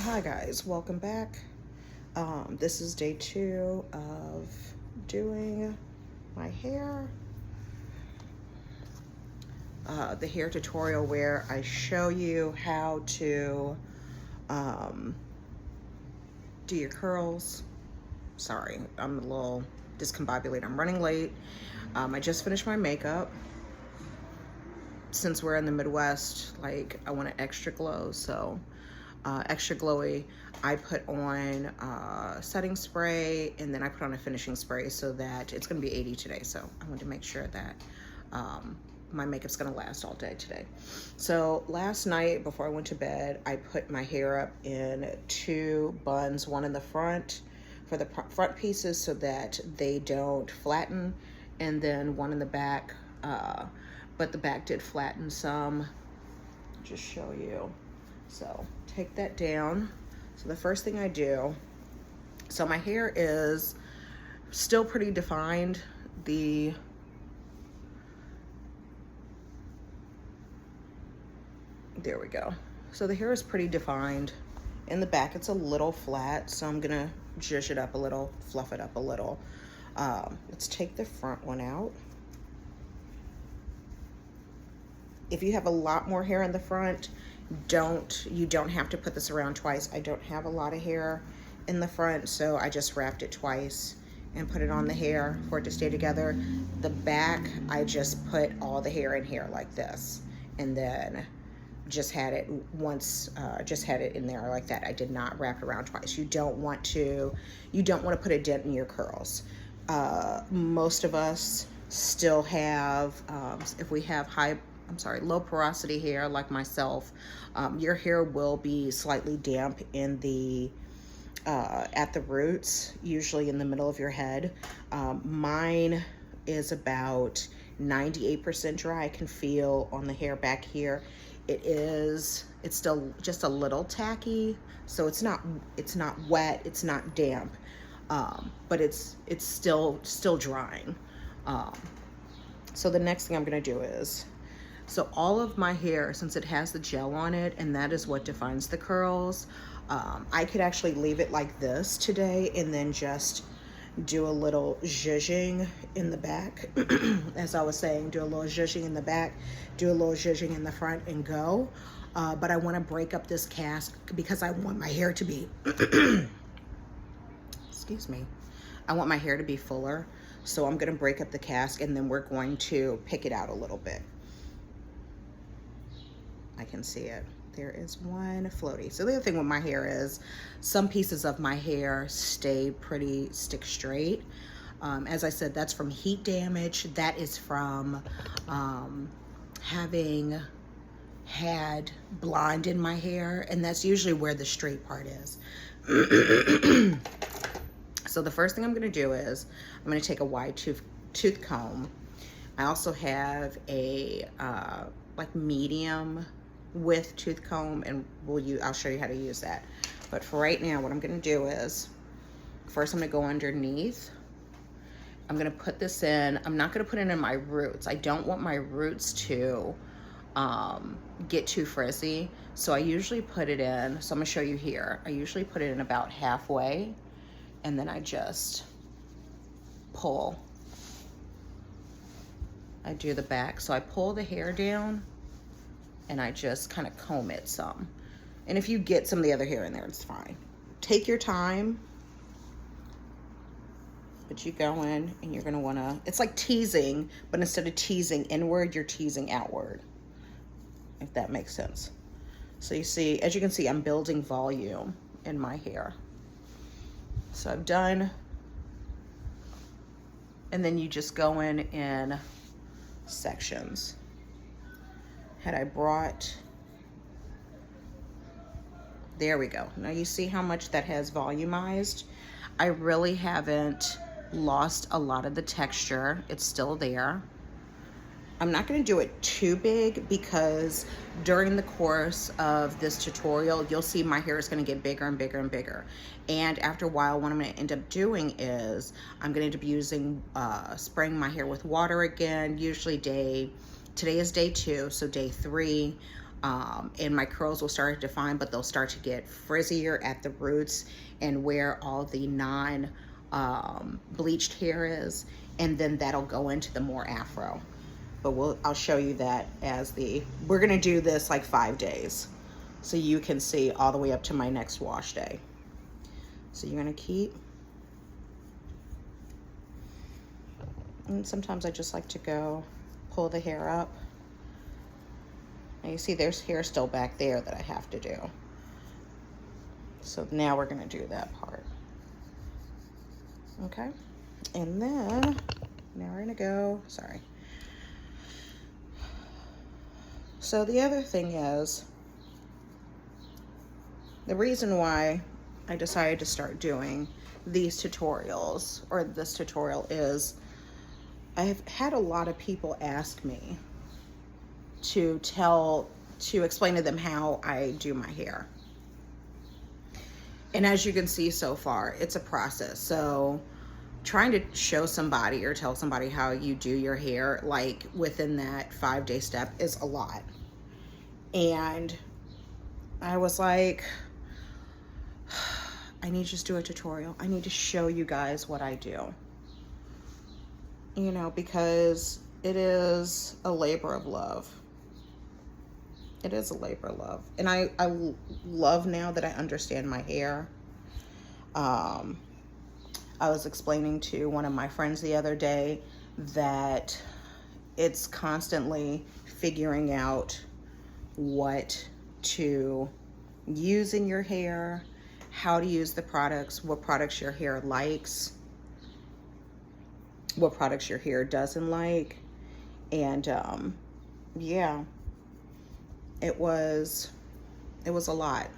Hi guys, welcome back. This is day 2 of doing my hair. The hair tutorial where I show you how to do your curls. Sorry, I'm a little discombobulated. I'm running late. I just finished my makeup. Since we're in the Midwest, like, I want an extra glow, so extra glowy. I put on setting spray, and then I put on a finishing spray so that it's gonna be 80 today. So I want to make sure that my makeup's gonna last all day today. So last night before I went to bed, I put my hair up in 2 buns, one in the front for the front pieces so that they don't flatten, and then one in the back, but the back did flatten some. Just show you. So take that down. So the first thing I do, so my hair is still pretty defined. There we go. So the hair is pretty defined. In the back, it's a little flat, so I'm gonna zhuzh it up a little, fluff it up a little. Let's take the front one out. If you have a lot more hair in the front, you don't have to put this around twice. I don't have a lot of hair in the front, so I just wrapped it twice and put it on the hair for it to stay together. The back, I just put all the hair in here like this, and then just had it in there like that. I did not wrap it around twice. You don't want to put a dent in your curls. Most of us still have, if we have low porosity hair like myself, your hair will be slightly damp in the at the roots, usually in the middle of your head. Mine is about 98% dry. I can feel on the hair back here. It's still just a little tacky, so it's not wet, it's not damp, but it's still drying. So the next thing I'm gonna do is, so all of my hair, since it has the gel on it, and that is what defines the curls, I could actually leave it like this today and then just do a little zhuzhing in the back. As I was saying, do a little zhuzhing in the back, do a little zhuzhing in the front, and go. But I want to break up this cast because I want my hair to be, excuse me, I want my hair to be fuller. So I'm going to break up the cast, and then we're going to pick it out a little bit. I can see it. There is one floaty. So the other thing with my hair is some pieces of my hair stick straight. As I said, that's from heat damage. That is from having had blonde in my hair, and that's usually where the straight part is. So the first thing I'm gonna do is I'm gonna take a wide tooth comb. I also have a like medium width tooth comb, and I'll show you how to use that. But for right now, what I'm gonna do is, first I'm gonna go underneath. I'm gonna put this in. I'm not gonna put it in my roots. I don't want my roots to get too frizzy. So I usually put it in, so I'm gonna show you here. I usually put it in about halfway, and then I just pull. I do the back. So I pull the hair down, and I just kind of comb it some. And if you get some of the other hair in there, it's fine. Take your time, but you go in and you're gonna wanna, it's like teasing, but instead of teasing inward, you're teasing outward, if that makes sense. So you see, as you can see, I'm building volume in my hair. So I've done, and then you just go in sections. Had I brought, there we go. Now you see how much that has volumized. I really haven't lost a lot of the texture. It's still there. I'm not gonna do it too big because during the course of this tutorial, you'll see my hair is gonna get bigger and bigger and bigger. And after a while, what I'm gonna end up doing is I'm gonna end up using, spraying my hair with water again, usually today is day 2, so day 3, and my curls will start to define, but they'll start to get frizzier at the roots and where all the non bleached hair is, and then that'll go into the more afro. But I'll show you that as we're gonna do this like 5 days, so you can see all the way up to my next wash day. So you're gonna keep, and sometimes I just like to go pull the hair up. And you see there's hair still back there that I have to do. So now we're gonna do that part. Okay, and then now we're gonna go, sorry. So the other thing is, the reason why I decided to start doing these tutorials, or this tutorial, is I've had a lot of people ask me to explain to them how I do my hair. And as you can see so far, it's a process. So trying to show somebody or tell somebody how you do your hair, like within that 5-day step, is a lot. And I was like, I need to just do a tutorial. I need to show you guys what I do. You know, because it is a labor of love. It is a labor of love. And I love now that I understand my hair. I was explaining to one of my friends the other day that it's constantly figuring out what to use in your hair, how to use the products, what products your hair likes, what products your hair doesn't like. And yeah, it was a lot.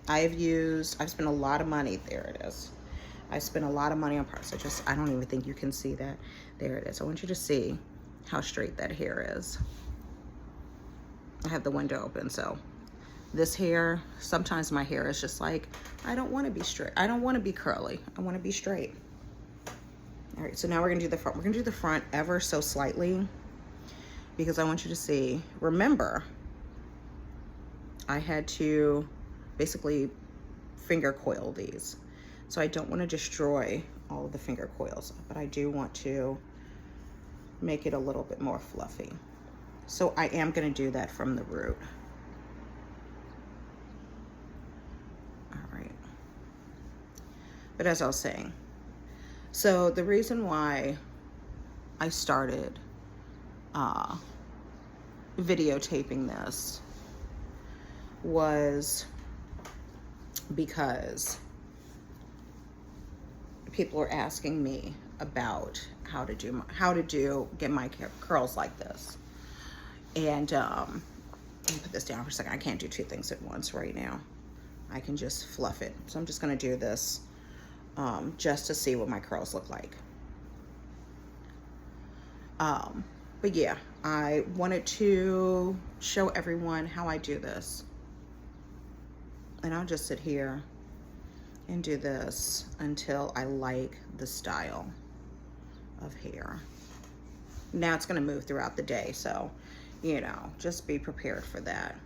I've spent a lot of money. There it is. I spent a lot of money on products. I don't even think you can see that. There it is. I want you to see how straight that hair is. I have the window open, so this hair, sometimes my hair is just like, I don't want to be straight. I don't want to be curly. I want to be straight. All right, so now we're gonna do the front. We're gonna do the front ever so slightly because I want you to see. Remember, I had to basically finger coil these. So I don't want to destroy all of the finger coils, but I do want to make it a little bit more fluffy. So I am going to do that from the root. All right. But as I was saying, so the reason why I started videotaping this was because people are asking me about how to get my curls like this. And let me put this down for a second. I can't do two things at once right now. I can just fluff it. So I'm just gonna do this just to see what my curls look like. But yeah, I wanted to show everyone how I do this. And I'll just sit here and do this until I like the style of hair. Now it's gonna move throughout the day, so, you know, just be prepared for that.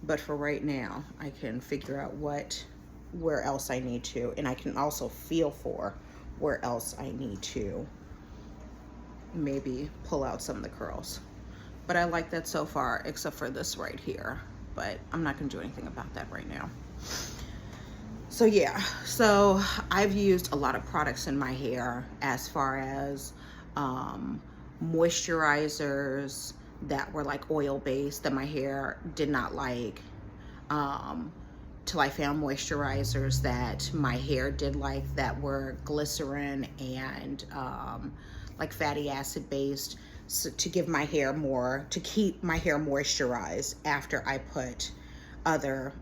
But for right now, I can figure out where else I need to, and I can also feel for where else I need to maybe pull out some of the curls. But I like that so far, except for this right here. But I'm not gonna do anything about that right now. So yeah, so I've used a lot of products in my hair as far as moisturizers that were like oil-based that my hair did not like, till I found moisturizers that my hair did like that were glycerin and like fatty acid based, so to give my hair more, to keep my hair moisturized after I put other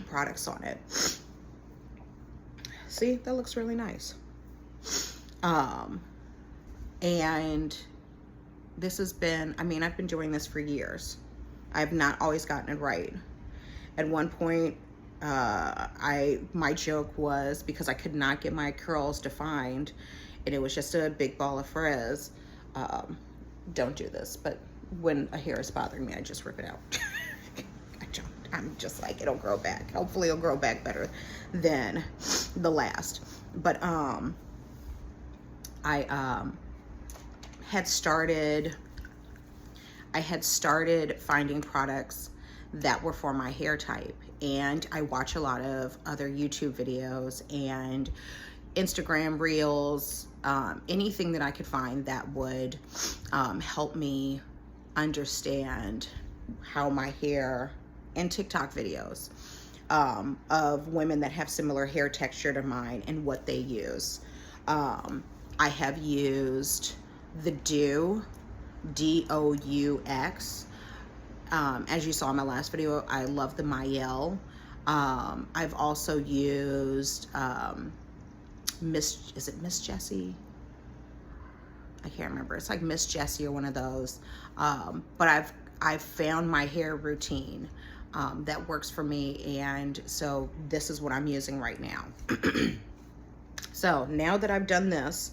products on it. See, that looks really nice. And this has been, I mean, I've been doing this for years. I've not always gotten it right. At one point, my joke was, because I could not get my curls defined and it was just a big ball of frizz. Don't do this, but when a hair is bothering me, I just rip it out. I'm just like, it'll grow back. Hopefully it'll grow back better than the last. But I had started finding products that were for my hair type, and I watch a lot of other YouTube videos and Instagram reels, anything that I could find that would help me understand how my hair, and TikTok videos of women that have similar hair texture to mine and what they use. I have used the Deux. As you saw in my last video, I love the Mielle. I've also used Miss Jessie? I can't remember. It's like Miss Jessie or one of those. But I've found my hair routine that works for me, and so this is what I'm using right now. So now that I've done this,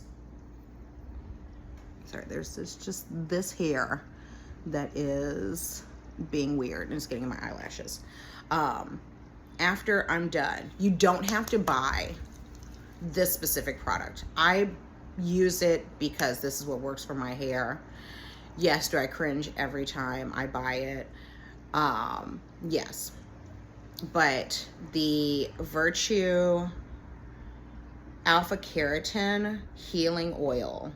sorry, there's just this hair that is being weird and it's getting in my eyelashes. After I'm done, you don't have to buy this specific product. I use it because this is what works for my hair. Yes, do I cringe every time I buy it? Yes. But the Virtue Alpha Keratin Healing Oil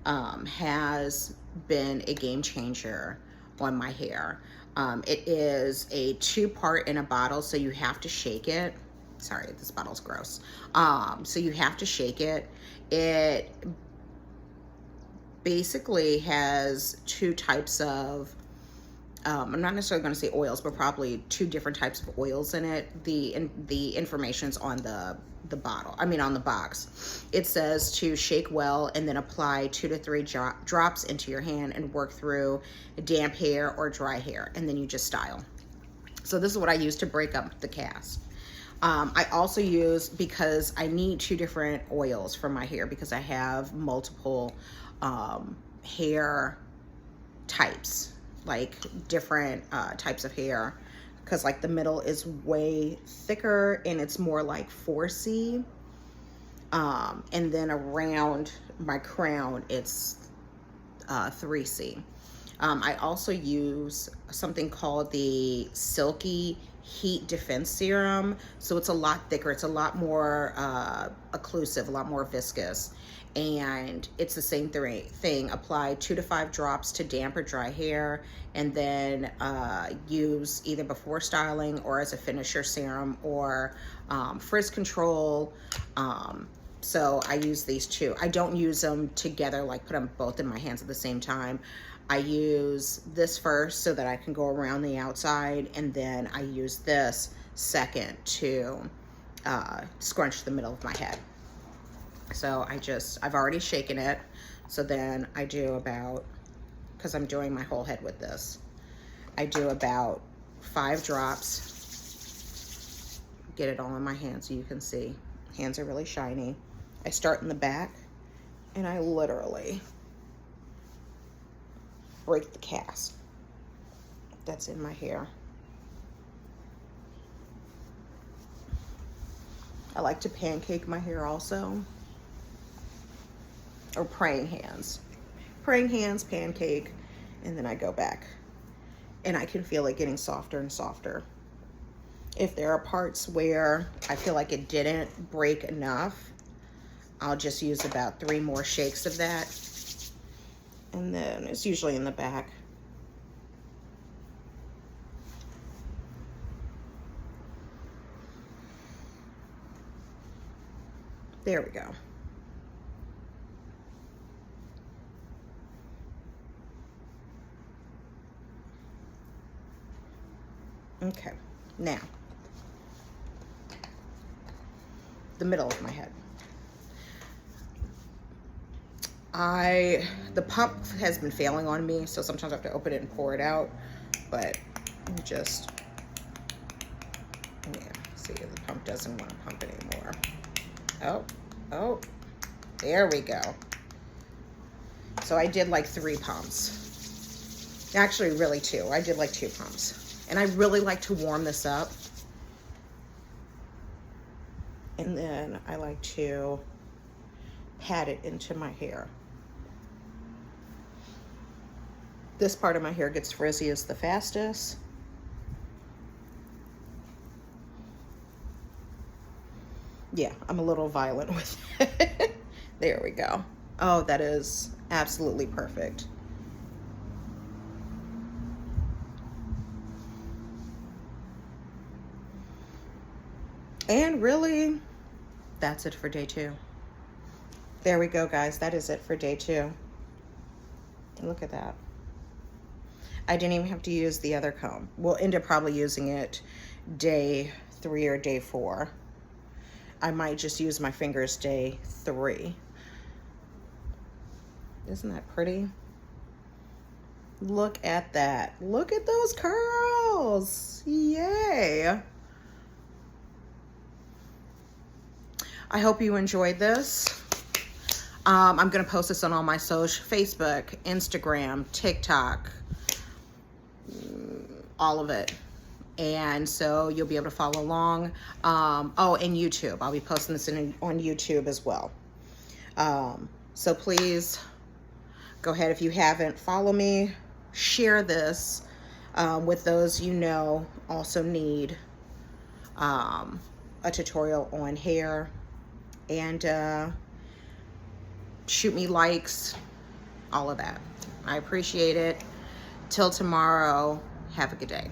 has been a game changer on my hair. It is a 2-part in a bottle, so you have to shake it. Sorry, this bottle's gross. So you have to shake it. It basically has 2 types of, I'm not necessarily going to say oils, but probably 2 different types of oils in it. The information's on the bottle, on the box. It says to shake well and then apply 2 to 3 drops into your hand and work through damp hair or dry hair, and then you just style. So this is what I use to break up the cast. I also use, because I need 2 different oils for my hair because I have multiple hair types, like different types of hair, because like the middle is way thicker and it's more like 4C, and then around my crown it's 3C. I also use something called the Silke Heat Defense Serum. So it's a lot thicker. It's a lot more occlusive, a lot more viscous. And it's the same thing. Apply 2 to 5 drops to damp or dry hair, and then use either before styling or as a finisher serum or frizz control. So I use these 2. I don't use them together, like put them both in my hands at the same time. I use this first so that I can go around the outside, and then I use this second to scrunch the middle of my head. So I've already shaken it. So then I do about, because I'm doing my whole head with this, I do about 5 drops. Get it all in my hands so you can see. Hands are really shiny. I start in the back and I literally break the cast that's in my hair. I like to pancake my hair also. Or praying hands, pancake, and then I go back, and I can feel it getting softer and softer. If there are parts where I feel like it didn't break enough, I'll just use about 3 more shakes of that, and then it's usually in the back. There we go. Okay, now, the middle of my head. The pump has been failing on me, so sometimes I have to open it and pour it out, but just, yeah, see, the pump doesn't want to pump anymore. Oh, there we go. So I did like 3 pumps. Actually, really 2. I did like 2 pumps. And I really like to warm this up. And then I like to pat it into my hair. This part of my hair gets frizziest the fastest. Yeah, I'm a little violent with it. There we go. Oh, that is absolutely perfect. And really, that's it for day 2. There we go, guys. That is it for day 2. Look at that. I didn't even have to use the other comb. We'll end up probably using it day 3 or day 4. I might just use my fingers day 3. Isn't that pretty? Look at that. Look at those curls. Yay. I hope you enjoyed this. I'm going to post this on all my social, Facebook, Instagram, TikTok, all of it. And so you'll be able to follow along. Oh, and YouTube. I'll be posting this on YouTube as well. So please go ahead, if you haven't, follow me, share this with those you know also need a tutorial on hair, and shoot me likes, all of that. I appreciate it. Till tomorrow, have a good day.